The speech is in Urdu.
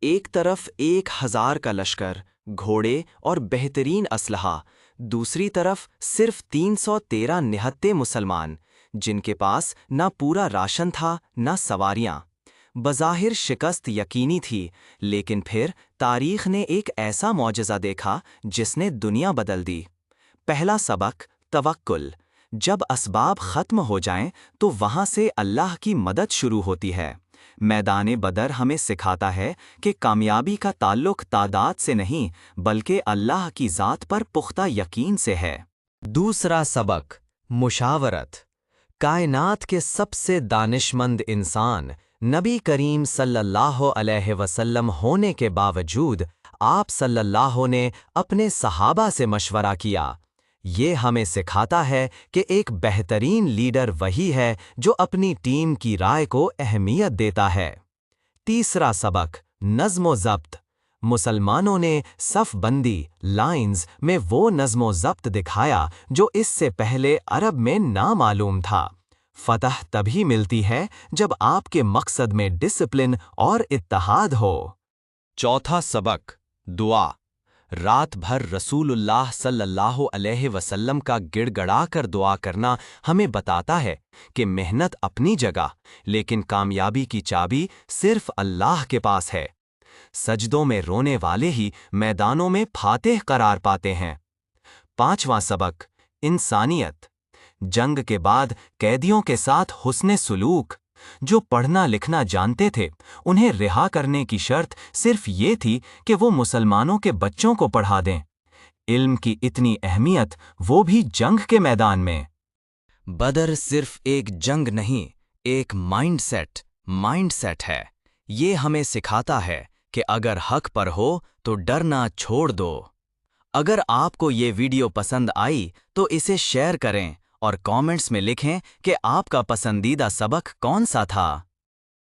ایک طرف 1000 کا لشکر، گھوڑے اور بہترین اسلحہ، دوسری طرف صرف 313 نہتے مسلمان، جن کے پاس نہ پورا راشن تھا نہ سواریاں۔ بظاہر شکست یقینی تھی، لیکن پھر تاریخ نے ایک ایسا معجزہ دیکھا جس نے دنیا بدل دی۔ پہلا سبق، توکل۔ جب اسباب ختم ہو جائیں تو وہاں سے اللہ کی مدد شروع ہوتی ہے۔ میدان بدر ہمیں سکھاتا ہے کہ کامیابی کا تعلق تعداد سے نہیں بلکہ اللہ کی ذات پر پختہ یقین سے ہے۔ دوسرا سبق، مشاورت۔ کائنات کے سب سے دانشمند انسان نبی کریم صلی اللہ علیہ وسلم ہونے کے باوجود آپ صلی اللہ نے اپنے صحابہ سے مشورہ کیا۔ یہ ہمیں سکھاتا ہے کہ ایک بہترین لیڈر وہی ہے جو اپنی ٹیم کی رائے کو اہمیت دیتا ہے۔ تیسرا سبق، نظم و ضبط۔ مسلمانوں نے صف بندی لائنز میں وہ نظم و ضبط دکھایا جو اس سے پہلے عرب میں نامعلوم تھا۔ فتح تبھی ملتی ہے جب آپ کے مقصد میں ڈسپلن اور اتحاد ہو۔ چوتھا سبق، دعا۔ رات بھر رسول اللہ صلی اللہ علیہ وسلم کا گڑ گڑا کر دعا کرنا ہمیں بتاتا ہے کہ محنت اپنی جگہ، لیکن کامیابی کی چابی صرف اللہ کے پاس ہے۔ سجدوں میں رونے والے ہی میدانوں میں فاتح قرار پاتے ہیں۔ پانچواں سبق، انسانیت۔ جنگ کے بعد قیدیوں کے ساتھ حسن سلوک۔ جو پڑھنا لکھنا جانتے تھے انہیں رہا کرنے کی شرط صرف یہ تھی کہ وہ مسلمانوں کے بچوں کو پڑھا دیں۔ علم کی اتنی اہمیت، وہ بھی جنگ کے میدان میں۔ بدر صرف ایک جنگ نہیں، ایک مائنڈ سیٹ ہے۔ یہ ہمیں سکھاتا ہے کہ اگر حق پر ہو تو ڈرنا چھوڑ دو۔ اگر آپ کو یہ ویڈیو پسند آئی تو اسے شیئر کریں اور کامنٹس میں لکھیں کہ آپ کا پسندیدہ سبق کون سا تھا۔